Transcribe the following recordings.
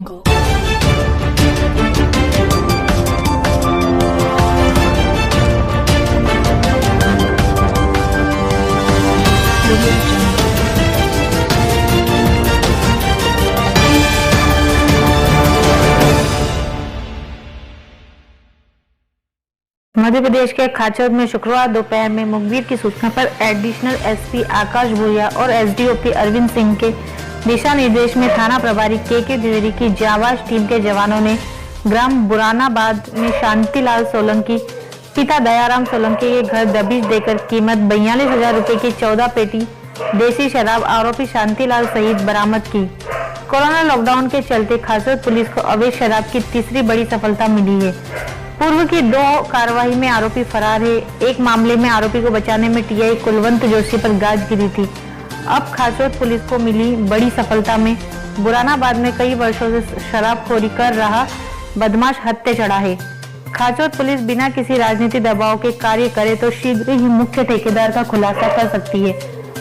Go. Madhya Pradesh के खाचर में शुक्रवार दोपहर में मुखबिर की सूचना पर एडिशनल एसपी आकाश भूरिया और एसडीओपी अरविंद सिंह के दिशा निर्देश में थाना प्रभारी के द्विवेदी की जाबाज टीम के जवानों ने ग्राम बुरानाबाद में शांतिलाल सोलंकी पिता दयाराम सोलंकी के घर दबिश देकर कीमत 42,000 रुपए की 14 पेटी देसी शराब आरोपी शांतिलाल सहित बरामद की। कोरोना लॉकडाउन के चलते खाचर पुलिस को अवैध शराब की तीसरी बड़ी सफलता मिली है। पूर्व की 2 कार्रवाई में आरोपी फरार है। एक मामले में आरोपी को बचाने में टीआई कुलवंत जोशी पर गाज गिरी थी। अब खाचर पुलिस को मिली बड़ी सफलता में बुरानाबाद में कई वर्षों से शराबखोरी कर रहा बदमाश हत्या चढ़ा है। खाचर पुलिस बिना किसी राजनीतिक दबाव के कार्य करे तो शीघ्र ही मुख्य ठेकेदार का खुलासा कर सकती है।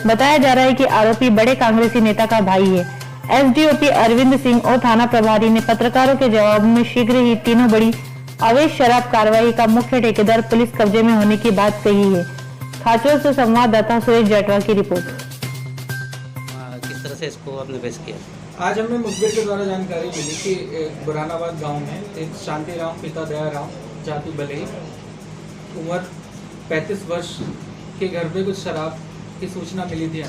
बताया जा रहा है कि आरोपी बड़े कांग्रेसी नेता का भाई है। एसडीओपी अरविंद सिंह और थाना प्रभारी ने पत्रकारों के जवाब में शीघ्र ही तीनों बड़ी अवैध शराब कार्रवाई का मुख्य ठेकेदार पुलिस कब्जे में होने की बात कही है। खाचर से संवाददाता सुरेश जाटवा की रिपोर्ट। किस तरह से इसको आपने पेश किया? आज हमें मुखबिर के द्वारा जानकारी मिली कि बुरानाबाद गांव में एक शांतिराम पिता दयाराम जाति बलई उम्र 35 वर्ष के घर पे कुछ शराब की सूचना मिली थी।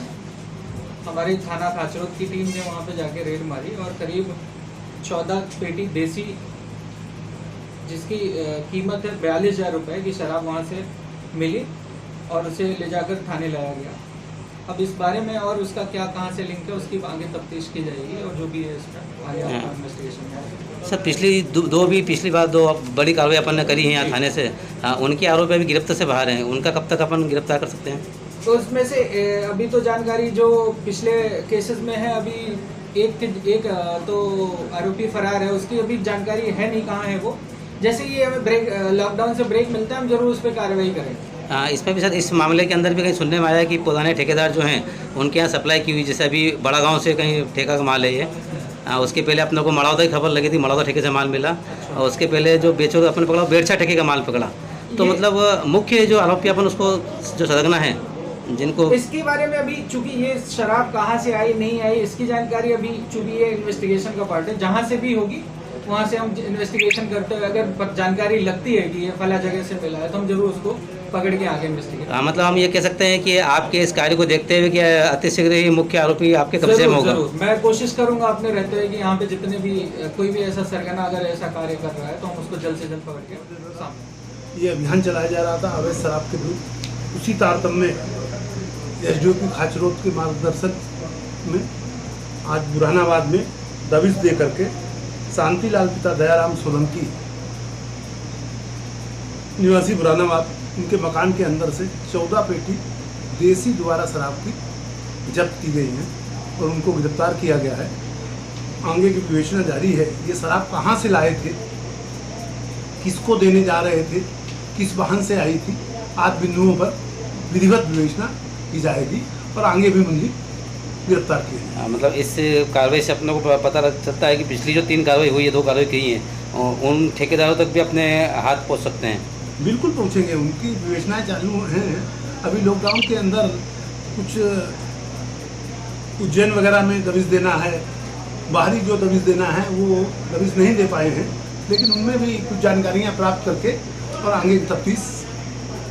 हमारी थाना खाचरोद की टीम ने वहां पे जाके रेड मारी और करीब 14 पेटी देसी जिसकी कीमत है 42,000 रुपये की शराब वहाँ से मिली और उसे ले जाकर थाने लाया गया। अब इस बारे में और उसका क्या कहाँ से लिंक है उसकी आगे तफ्तीश की जाएगी और जो भी है इसमें आगे इन्वेस्टिगेशन है। सर पिछली बार दो बड़ी कार्रवाई अपन ने करी है यहाँ थाने से, उनके आरोपी अभी गिरफ्तार से बाहर हैं, उनका कब तक अपन गिरफ्तार कर सकते हैं? तो उसमें से अभी तो जानकारी जो पिछले केसेस में है, अभी एक तो आरोपी फरार है, उसकी अभी जानकारी है नहीं कहाँ है वो। जैसे ये हमें लॉकडाउन से ब्रेक मिलता है हम जरूर उस पर कार्रवाई करेंगे। इसमें भी सर इस मामले के अंदर भी कहीं सुनने में आया कि पुराने ठेकेदार जो हैं उनके यहाँ सप्लाई की हुई, जैसे अभी बड़ा गांव से कहीं ठेका का माल है ये, उसके पहले अपने को मड़ौदा की खबर लगी थी, मड़ौदा ठेके से माल मिला और उसके पहले जो बेचो अपने पकड़ा बेरछा ठेके का माल पकड़ा। तो मतलब मुख्य जो आरोपी अपन उसको जो सदगना है जिनको इसके बारे में अभी चूंकि ये शराब कहाँ से आई नहीं आई इसकी जानकारी अभी चूंकि ये इन्वेस्टिगेशन का पार्ट है, जहाँ से भी होगी वहाँ से हम इन्वेस्टिगेशन करते हुए अगर जानकारी लगती है कि ये फला जगह से मिला है तो हम जरूर उसको पकड़ के आगे इन्वेस्टिगेट। मतलब हम ये कह सकते हैं कि आपके इस कार्य को देखते हुए कि अतिशीघ्र ही मुख्य आरोपी आपके कब्जे में होगा। मैं कोशिश करूंगा अपने रहते हुए कि यहाँ पे जितने भी कोई भी ऐसा सरगना अगर ऐसा कार्य कर रहा है तो हम उसको जल्द से जल्द पकड़ के सामने। ये अभियान चलाया जा रहा था अवैध शराब के विरुद्ध। उसी तारतम्य में एसडीओपी खाचरोद के मार्गदर्शन में आज बुरानाबाद में दबिश दे करके शांतिलाल पिता दयाराम सोलंकी निवासी बुरानाबाद उनके मकान के अंदर से 14 पेटी देसी द्वारा शराब की जब्त की गई है और उनको गिरफ्तार किया गया है। आगे की विवेचना जारी है। ये शराब कहाँ से लाए थे, किसको देने जा रहे थे, किस वाहन से आई थी, आदि बिंदुओं पर विधिवत विवेचना की जाएगी और आगे भी मुझे गिरफ्तार किया। मतलब इस कार्रवाई से अपने को पता चलता है कि पिछली जो 3 कार्रवाई हुई है, 2 कार्रवाई की हैं, उन ठेकेदारों तक भी अपने हाथ पहुंच सकते हैं। बिल्कुल पहुंचेंगे, उनकी विवेचनाएं चालू हैं। अभी लॉकडाउन के अंदर कुछ उज्जैन वगैरह में दबिश देना है, बाहरी जो दबिश देना है वो दबिश नहीं दे पाए हैं, लेकिन उनमें भी कुछ जानकारियां प्राप्त करके और आगे की तफ्तीश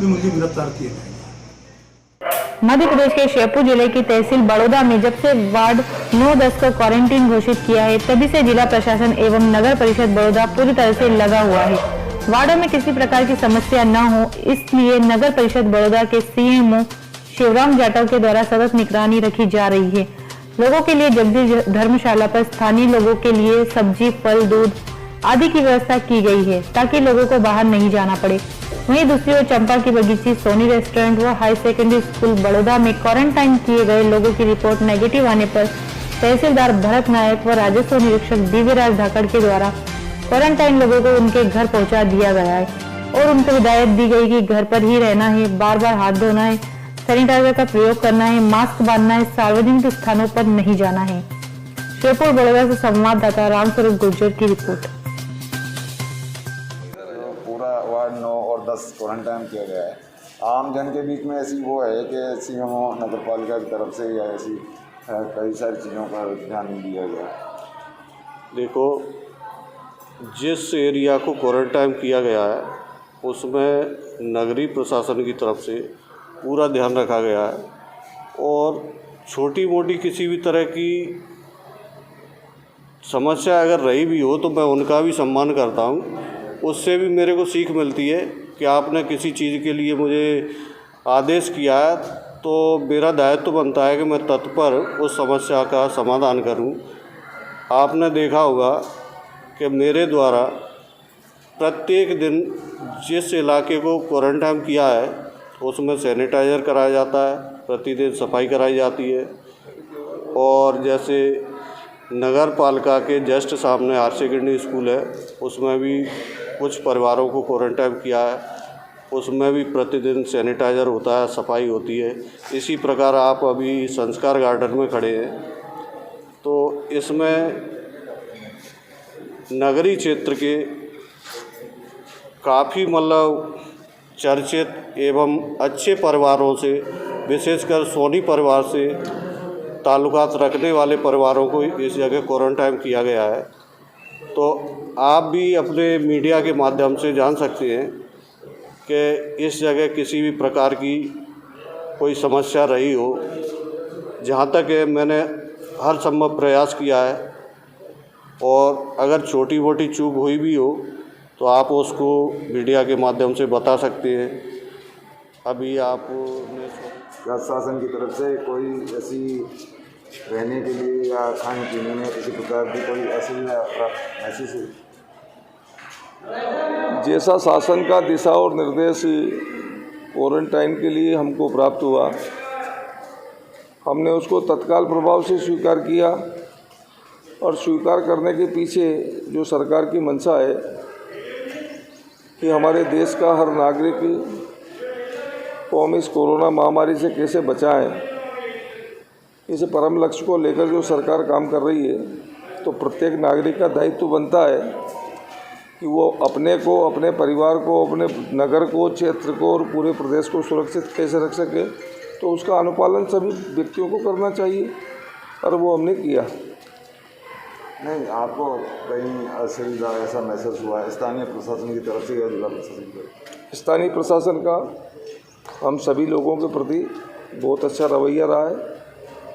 में मुझे गिरफ्तार किए गए। मध्य प्रदेश के श्योपुर जिले की तहसील बड़ौदा में जब से वार्ड 9-10 को क्वारंटीन घोषित किया है तभी से जिला प्रशासन एवं नगर परिषद बड़ौदा पूरी तरह से लगा हुआ है। वार्डों में किसी प्रकार की समस्या न हो इसलिए नगर परिषद बड़ौदा के सीएमओ शिवराम जाटव के द्वारा सतत निगरानी रखी जा रही है। लोगों के लिए जगदीश धर्मशाला पर स्थानीय लोगों के लिए सब्जी, फल, दूध आदि की व्यवस्था की गई है ताकि लोगों को बाहर नहीं जाना पड़े। वहीं दूसरी ओर चंपा की बगीची, सोनी रेस्टोरेंट व हाई सेकेंडरी स्कूल बड़ौदा में क्वारंटाइन किए गए लोगों की रिपोर्ट नेगेटिव आने पर तहसीलदार भरत नायक व राजस्व निरीक्षक दिव्यराज धाकड़ के द्वारा क्वारंटाइन लोगों को उनके घर पहुंचा दिया गया है और उनको हिदायत दी गई कि घर पर ही रहना है, बार बार हाथ धोना है, सैनिटाइजर का प्रयोग करना है, मास्क बांधना है, सार्वजनिक स्थानों पर नहीं जाना है। जयपुर बड़ौदा से संवाददाता रामस्वरूप गुर्जर की रिपोर्ट। पूरा वार्ड 9 और 10 क्वारंटाइन किया गया है। आम जन के बीच में ऐसी वो है कि सीएमओ नगर पालिका की तरफ से या ऐसी कई सारी चीज़ों पर ध्यान दिया गया। देखो, जिस एरिया को क्वारंटाइन किया गया है उसमें नगरीय प्रशासन की तरफ से पूरा ध्यान रखा गया है और छोटी मोटी किसी भी तरह की समस्या अगर रही भी हो तो मैं उनका भी सम्मान करता हूँ। उससे भी मेरे को सीख मिलती है कि आपने किसी चीज़ के लिए मुझे आदेश किया है तो मेरा दायित्व बनता है कि मैं तत्पर उस समस्या का समाधान करूं। आपने देखा होगा कि मेरे द्वारा प्रत्येक दिन जिस इलाके को क्वारंटाइन किया है उसमें सैनिटाइज़र कराया जाता है, प्रतिदिन सफाई कराई जाती है। और जैसे नगर पालिका के जस्ट सामने हायर सेकेंडरी स्कूल है, उसमें भी कुछ परिवारों को क्वारंटाइन किया है, उसमें भी प्रतिदिन सैनिटाइज़र होता है, सफाई होती है। इसी प्रकार आप अभी संस्कार गार्डन में खड़े हैं तो इसमें नगरीय क्षेत्र के काफ़ी मतलब चर्चित एवं अच्छे परिवारों से, विशेषकर सोनी परिवार से ताल्लुकात रखने वाले परिवारों को इस जगह क्वारंटाइन किया गया है। तो आप भी अपने मीडिया के माध्यम से जान सकते हैं कि इस जगह किसी भी प्रकार की कोई समस्या रही हो, जहाँ तक है मैंने हर संभव प्रयास किया है और अगर छोटी मोटी चूक हुई भी हो तो आप उसको मीडिया के माध्यम से बता सकते हैं। अभी आपने प्रशासन की तरफ से कोई ऐसी रहने के लिए या खाने पीने में किसी प्रकार की कोई असुविधा महसूस हुई? जैसा शासन का दिशा और निर्देश क्वारंटाइन के लिए हमको प्राप्त हुआ, हमने उसको तत्काल प्रभाव से स्वीकार किया और स्वीकार करने के पीछे जो सरकार की मंशा है कि हमारे देश का हर नागरिक को हम इस कोरोना महामारी से कैसे बचाएं, इस परम लक्ष्य को लेकर जो सरकार काम कर रही है, तो प्रत्येक नागरिक का दायित्व बनता है कि वो अपने को, अपने परिवार को, अपने नगर को, क्षेत्र को और पूरे प्रदेश को सुरक्षित कैसे रख सके। तो उसका अनुपालन सभी व्यक्तियों को करना चाहिए और वो हमने किया। नहीं, आपको कहीं असुविधा ऐसा महसूस हुआ स्थानीय प्रशासन की तरफ से या जिला प्रशासन की तरफ? स्थानीय प्रशासन का हम सभी लोगों के प्रति बहुत अच्छा रवैया रहा है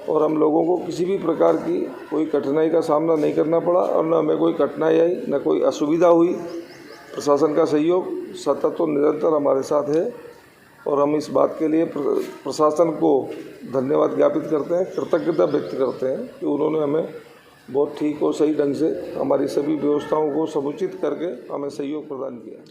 और हम लोगों को किसी भी प्रकार की कोई कठिनाई का सामना नहीं करना पड़ा और न हमें कोई कठिनाई आई, न कोई असुविधा हुई। प्रशासन का सहयोग सतत और निरंतर हमारे साथ है और हम इस बात के लिए प्रशासन को धन्यवाद ज्ञापित करते हैं, कृतज्ञता व्यक्त करते हैं कि उन्होंने हमें बहुत ठीक और सही ढंग से हमारी सभी व्यवस्थाओं को समुचित करके हमें सहयोग प्रदान किया।